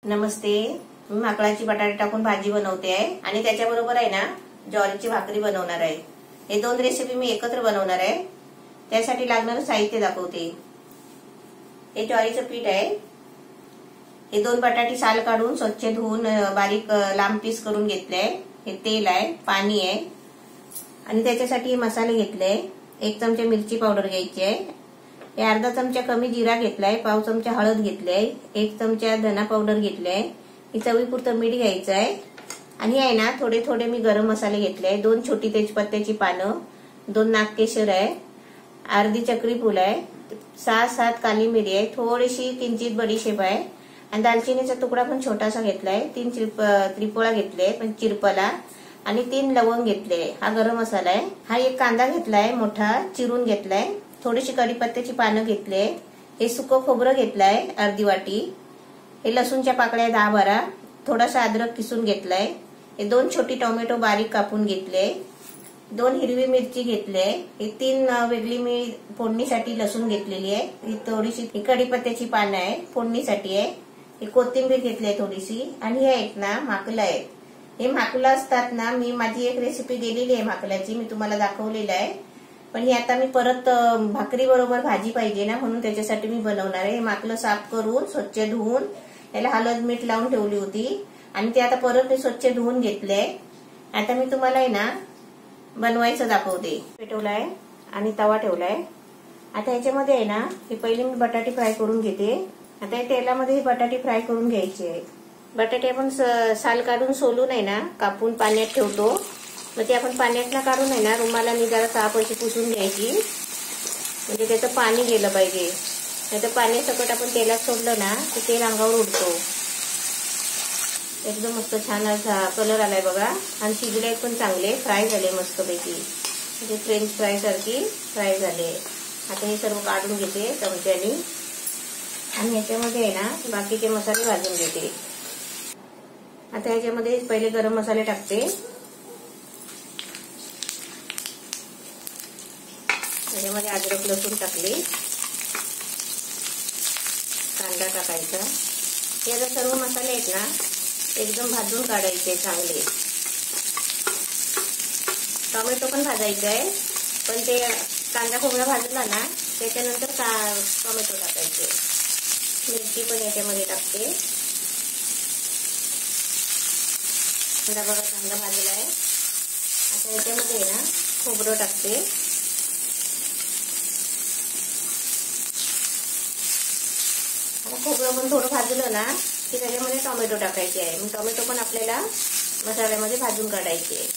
नमस्ते. मी माकळाची बटाटे टाकून भाजी बनवते आहे आणि त्याच्याबरोबर आहे ना ज्वारीची भाकरी बनवणार आहे. हे दोन रेसिपी मी एकत्र बनवणार आहे. त्यासाठी लागणारं साहित्य दाखवते. हे ज्वारीचं पीठ आहे. हे दोन बटाटे साल काढून स्वच्छ धुवून बारीक लांब पीस करून घेतले. हे तेल आहे, पाणी आहे आणि त्याच्यासाठी मसाले घेतले. 1 चमचा मिरची पावडर घ्यायची आहे. हे अर्धा चमचा कमी जिरा घेतलाय, पाव चमचा हळद घेतलाय, 1 चमचा धना पावडर घेतलाय, ही चवीपुरतं मीठ घ्यायचं आहे. आणि आहे ना थोडे थोडे मी गरम मसाले घेतले. 2 छोटी तेजपत्त्याची पानं, 2 नागकेशर आहे, अर्धी चक्री फूल आहे, 6-7 काली मिरी आहे, थोडीशी किंचित बडीशेप आहे आणि दालचिनीचा तुकडा पण छोटासा घेतलाय. 3 त्रिफळा घेतले पण चिरपला आणि 3 लवंग घेतले. हा गरम मसाला आहे. हा एक कांदा घेतलाय मोठा चिरून घेतलाय. थोडीशी कढीपत्त्याची पानं घेतले. हे सुकं खोबरं घेतलंय अर्धी वाटी. हे लसूणच्या पाकळ्या 10-12, थोडासा अद्रक किसून घेतलाय. हे 2 छोटी टोमॅटो बारीक कापून घेतले. 2 हिरवी मिरची घेतले. हे 3 वेगळी मी फोडणीसाठी लसूण घेतलेली आहे. ही थोडीशी कढीपत्त्याची पानं आहे फोडणीसाठी आहे. ही कोथिंबीर घेतली थोडीशी. आणि हे आहेत ना माकलं आहे. हे माकलं असतात ना, मी माझी एक रेसिपी गेलेली आहे माकलाची, मी तुम्हाला दाखवलेलं आहे. पण ही आता मी परत भाकरी बरोबर भाजी पाहिजे ना, म्हणून त्याच्यासाठी मी बनवणार आहे. हे माकलं साफ करून स्वच्छ धुवून त्याला हळद मीठ लावून ठेवली होती आणि ते आता परत स्वच्छ धुवून घेतले. आता मी तुम्हाला आहे ना बनवायचं दाखवते. पेटवलाय आणि तवा ठेवलाय. आता ह्याच्यामध्ये आहे ना हे पहिले मी बटाटे फ्राय करून घेते. आता या तेलामध्ये हे बटाटे फ्राय करून घ्यायचे आहेत. बटाटे आपण साल काढून सोलून आहे ना कापून पाण्यात ठेवतो. मग ते आपण पाण्यातनं काढून आहे ना रुमालाने जरा साफ अशी पुसून घ्यायची, म्हणजे त्याचं पाणी गेलं पाहिजे. नाही तर पाणी सकट आपण तेलात सोडलं ना तर तेल अंगावर उडतो. एकदम मस्त छान असा कलर आलाय बघा. आणि शिजले पण चांगले, फ्राय झाले मस्तपैकी, म्हणजे फ्रेंच फ्राय सारखी फ्राय झाले. आता हे सर्व काढून घेते चमच्यानी आणि ह्याच्यामध्ये आहे ना बाकीचे मसाले भाजून घेते. आता ह्याच्यामध्ये पहिले गरम मसाले टाकते. त्याच्यामध्ये अद्रक लसूण टाकले, कांदा टाकायचा. हे आता सर्व मसाले आहेत ना एकदम भाजून काढायचे चांगले. टोमॅटो पण भाजायचा आहे, पण ते कांदा खोबरा भाजला ना त्याच्यानंतर टोमॅटो टाकायचे. मिरची पण याच्यामध्ये टाकते. कांदा बघा चांगला भाजला आहे. आता याच्यामध्ये ना खोबरं टाकते. खोबरं पण थोडं भाजलं ना की त्याच्यामध्ये टोमॅटो टाकायचे आहे. मग टोमॅटो पण आपल्याला मसाल्यामध्ये भाजून काढायचे आहे.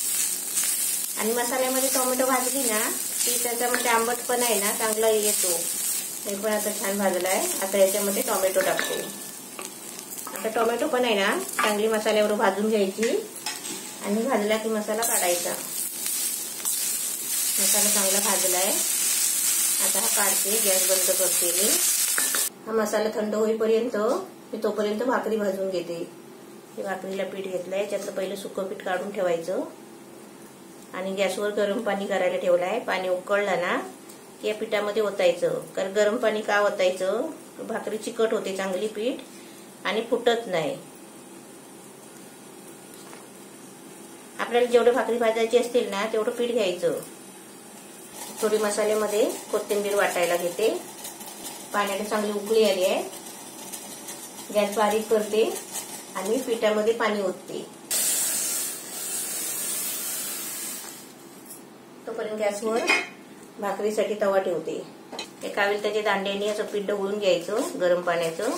आणि मसाल्यामध्ये टोमॅटो भाजली ना की त्याच्यामध्ये आंबटपणा आहे ना चांगला येतो. हे पण आता छान भाजलं आहे. आता याच्यामध्ये टोमॅटो टाकते. आता टोमॅटो पण आहे ना चांगली मसाल्यावर भाजून घ्यायची आणि भाजला की मसाला काढायचा. मसाला चांगला भाजला आहे. आता हा काढते, गॅस बंद करते मी. हा मसाला थंड होईपर्यंत मी तोपर्यंत भाकरी भाजून घेते. हे भाकरीला पीठ घेतलंय, त्यातलं पहिलं सुकं पीठ काढून ठेवायचं आणि गॅसवर गरम पाणी करायला ठेवलंय. पाणी उकळलं ना की या पिठामध्ये ओतायचं. कारण गरम पाणी का ओतायचं, भाकरी चिकट होते चांगली पीठ आणि फुटत नाही. आपल्याला जेवढे भाकरी भाजायची असतील ना तेवढं पीठ घ्यायचं. थोडी मसाल्यामध्ये कोथिंबीर वाटायला घेते. पाण्याला चांगली उकळी आली आहे. गॅस बारीक करते आणि पिठामध्ये पाणी ओतते. तोपर्यंत गॅसवर भाकरीसाठी तवा ठेवते. एका त्याच्या दांड्याने असं पीठ ढवळून घ्यायचं गरम पाण्याचं.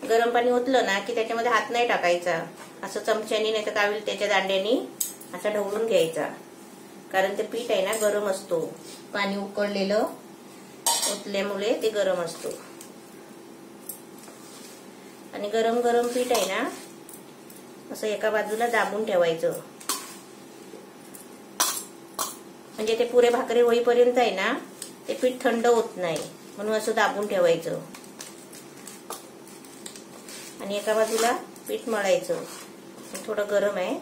गरम पाणी ओतलं ना की त्याच्यामध्ये हात नाही टाकायचा, असं चमच्यानी नाही तर कावील त्याच्या दांड्यानी असा ढवळून घ्यायचा. कारण ते पीठ आहे ना गरम असतो. पाणी उकळलेलं ओतल्यामुळे ते गरम असतो. आणि गरम गरम पीठ आहे ना असं एका बाजूला दाबून ठेवायचं, म्हणजे ते पुरे भाकरी होईपर्यंत आहे ना ते पीठ थंड होत नाही, म्हणून असं दाबून ठेवायचं. आणि एका बाजूला पीठ मळायचं. थोडं गरम आहे,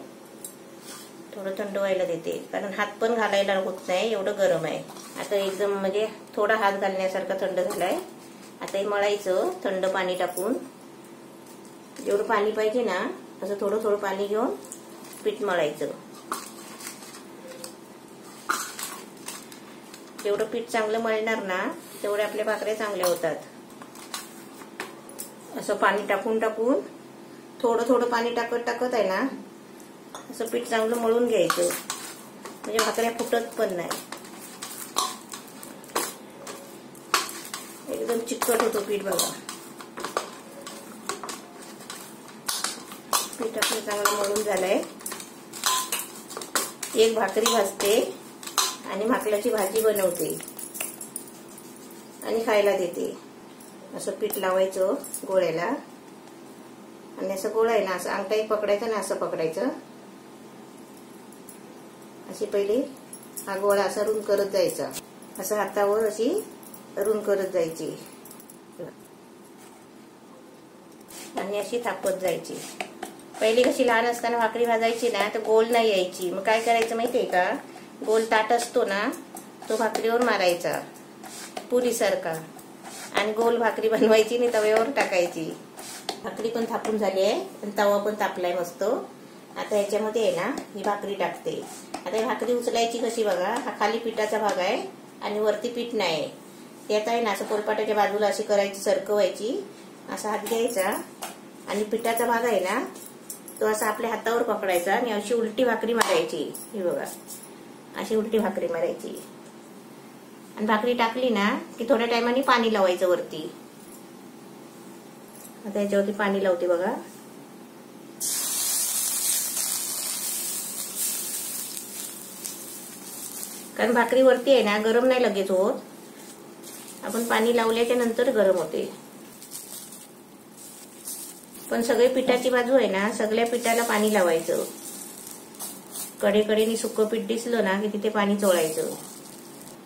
थोडं थंड व्हायला देते, कारण हात पण घालायला होत नाही एवढं गरम आहे. आता एकदम म्हणजे थोडा हात घालण्यासारखा थंड झालाय. आता हे मळायचं थंड पाणी टाकून जेवढं पाणी पाहिजे ना असं थोडं थोडं पाणी घेऊन पीठ मळायचं. जेवढं पीठ चांगलं मळणार ना तेवढे आपल्या भाकऱ्या चांगल्या होतात. असं पाणी टाकून टाकून थोडं थोडं पाणी टाकत टाकत आहे ना असं पीठ चांगलं मळून घ्यायचं, म्हणजे भाकऱ्या फुटत पण नाही. एकदम चिकट होतो पीठ बघा. पीठ आपलं चांगलं मळून झालंय. एक भाकरी भाजते आणि भाकऱ्याची भाजी बनवते आणि खायला देते. असं पीठ लावायचं गोळ्याला आणि असं गोळा आहे ना असं अंगठाही पकडायचं ना असं पकडायचं. अशी पहिले हा गोळा असा रुंद करत जायचा, असं हातावर अशी रुंद करत जायची आणि अशी थापत जायची. पहिली कशी लहान असताना भाकरी भाजायची ना तर गोल नाही यायची. मग काय करायचं माहितीये का, गोल ताट असतो ना तो भाकरीवर मारायचा पुरीसारखा आणि गोल भाकरी बनवायची आणि तव्यावर टाकायची. भाकरी पण थापून झाली आहे आणि तवा पण तापलाय मस्त. आता याच्यामध्ये आहे ना ही भाकरी टाकते. आता ही भाकरी उचलायची कशी बघा, हा खाली पिठाचा भाग आहे आणि वरती पीठ नाही. त्यात आहे ना असं पोलपाटाच्या बाजूला अशी करायची, सरकवायची, असा हात घ्यायचा आणि पिठाचा भाग आहे ना तो असा आपल्या हातावर पकडायचा आणि अशी उलटी भाकरी मारायची. ही बघा अशी उलटी भाकरी मारायची आणि भाकरी टाकली ना की थोड्या टायमाने पाणी लावायचं वरती. आता याच्यावरती पाणी लावते बघा. कारण भाकरी वरती आहे ना गरम नाही लगेच होत, आपण पाणी लावल्याच्या नंतर गरम होते. पण सगळे पिठाची बाजू आहे ना सगळ्या पिठाला पाणी लावायचं. कडेकडेनी सुकं पीठ दिसलं ना की तिथे पाणी चोळायचं.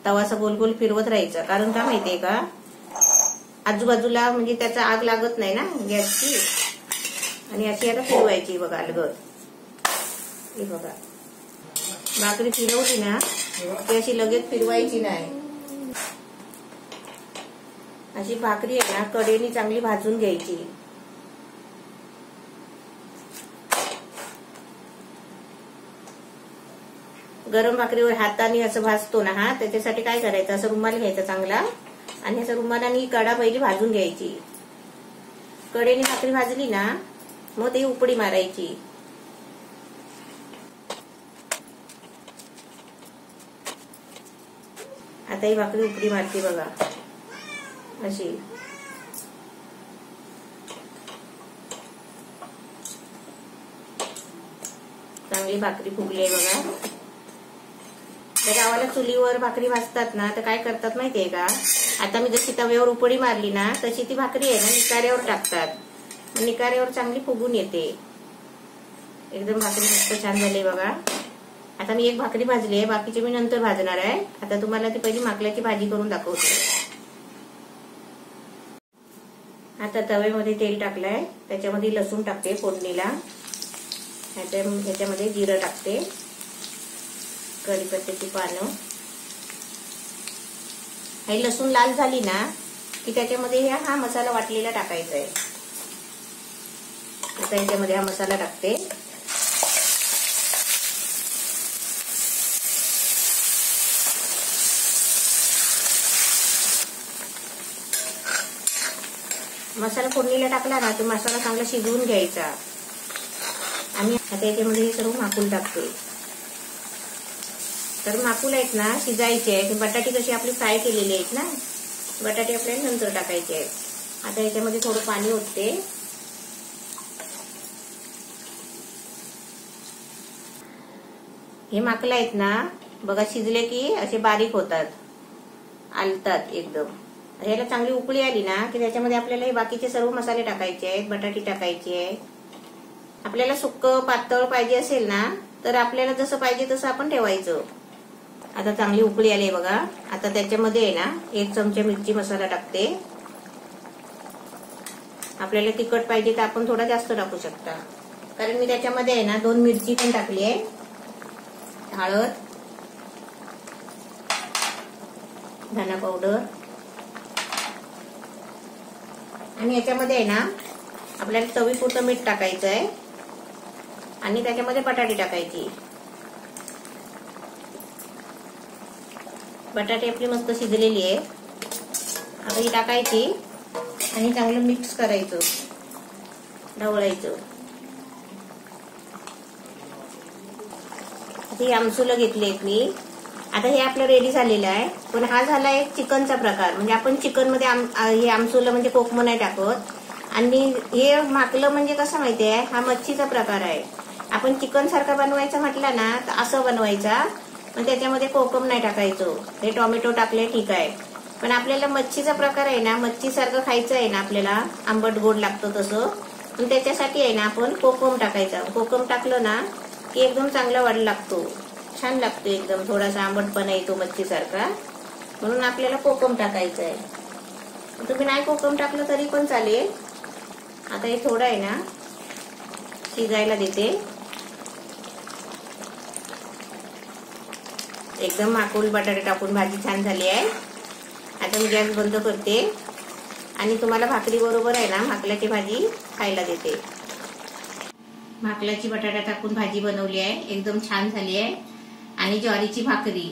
तवा असा गोल गोल फिरवत राहायचा. कारण का माहितीये का, आजूबाजूला म्हणजे त्याचा आग लागत नाही ना गॅसची. आणि अशी आता फिरवायची बघा अलगद. हे बघा भाकरी फिरवली ना की अशी लगेच फिरवायची नाही. अशी भाकरी आहे ना कडेनी चांगली भाजून घ्यायची. गरम भाकरीवर हाताने असं भाजतो ना हा, त्याच्यासाठी काय करायचं, असं रुमाल घ्यायचा चांगला आणि असं रुमालाने कडा पहिली भाजून घ्यायची. कडेने भाकरी भाजली ना मग ती उपडी मारायची. आता ही भाकरी उपडी मारते बघा अशी. चांगली भाकरी फुगली आहे बघा. तर गावाला चुलीवर भाकरी भाजतात ना तर काय करतात माहितीये का, आता मी जशी तव्यावर उपडी मारली ना तशी ती भाकरी आहे ना निकाऱ्यावर टाकतात. निकाऱ्यावर चांगली फुगून येते. एकदम भाकरी मस्त छान झाली बघा. आता मी एक भाकरी भाजली आहे, बाकीची मी नंतर भाजणार आहे. आता तुम्हाला ती पहिली माकल्याची भाजी करून दाखवते. आता तव्यामध्ये तेल टाकलंय, त्याच्यामध्ये लसूण टाकते फोडणीला. याच्यामध्ये जिरं टाकते, कढीपत्त्याची पानं. हे लसूण लाल झाली ना की त्याच्यामध्ये हा मसाला वाटलेला टाकायचा आहे. आता याच्यामध्ये हा मसाला टाकते. मसाला फोडणीला टाकला ना तो मसाला चांगला शिजवून घ्यायचा. आणि आता याच्यामध्ये हे सर्व माकुल टाकते. तर माकुल आहेत ना शिजायचे आहेत. बटाटे कशी आपली फ्राय केलेली आहेत ना, बटाटे आपल्याला नंतर टाकायचे आहेत. आता याच्यामध्ये थोडं पाणी ओतते. हे माकलं आहेत ना बघा शिजले की असे बारीक होतात, आलतात एकदम. ह्याला चांगली उकळी आली ना की त्याच्यामध्ये आपल्याला हे बाकीचे सर्व मसाले टाकायचे आहेत, बटाटे टाकायचे आहेत. आपल्याला सुक्कं पातळ पाहिजे असेल ना तर आपल्याला जसं पाहिजे तसं आपण ठेवायचं. आता चांगली उकळी आली बघा. आता त्याच्यामध्ये आहे ना 1 चमचा मिरची मसाला टाकते. आपल्याला तिखट पाहिजे तर आपण थोडा जास्त टाकू शकता. कारण मी त्याच्यामध्ये आहे ना 2 मिरची पण टाकली आहे. हळद, धना पावडर आणि याच्यामध्ये आहे ना आपल्याला चवीपुरतं मीठ टाकायचं आहे आणि त्याच्यामध्ये बटाटे टाकायची. बटाटे आपली मस्त शिजलेली आहे. आता ही टाकायची आणि चांगलं मिक्स करायचं, ढवळायचं. ही आमसूल घेतलीत मी. आता हे आपलं रेडी झालेलं आहे. पण हा झाला एक चिकनचा प्रकार. म्हणजे आपण चिकन मध्ये हे आमसूल म्हणजे कोकम नाही टाकत. आणि हे माकलं म्हणजे कसं माहितीये, हा मच्छीचा प्रकार आहे. आपण चिकन सारखा बनवायचं म्हटलं ना तर असं बनवायचा, पण त्याच्यामध्ये कोकम नाही टाकायचो. हे टोमॅटो टाकले ठीक आहे, पण आपल्याला मच्छीचा प्रकार आहे ना, मच्छी सारखं खायचं आहे ना आपल्याला, आंबट गोड लागतं तसं. पण त्याच्यासाठी आहे ना आपण कोकम टाकायचा. कोकम टाकलं ना की एकदम चांगला वाढ लागतो, छान लागतो एकदम. थोडासा आंबटपणा येतो मच्छी सारखा, म्हणून आपल्याला कोकम टाकायचं आहे. तुम्ही नाही कोकम टाकलं तरी पण चालेल. आता हे थोडं आहे ना शिजायला देते. एकदम माकूल बटाटे टाकून भाजी छान झाली आहे. आता मी गॅस बंद करते आणि तुम्हाला भाकरी बरोबर आहे ना माकलाची भाजी खायला देते. माकलाची बटाटा टाकून भाजी बनवली आहे, एकदम छान झाली आहे. आणि ज्वारीची भाकरी.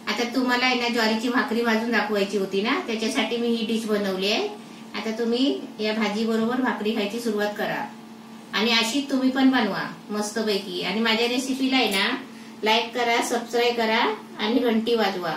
आता तुम्हाला आहे ना ज्वारीची भाकरी भाजून दाखवायची होती ना, त्याच्यासाठी मी ही डिश बनवली आहे. आता तुम्ही या भाजी बरोबर भाकरी खायची सुरुवात करा आणि अशी तुम्ही पण बनवा मस्तपैकी. आणि माझ्या रेसिपीला आहे ना लाईक करा, सबस्क्राईब करा आणि घंटी वाजवा.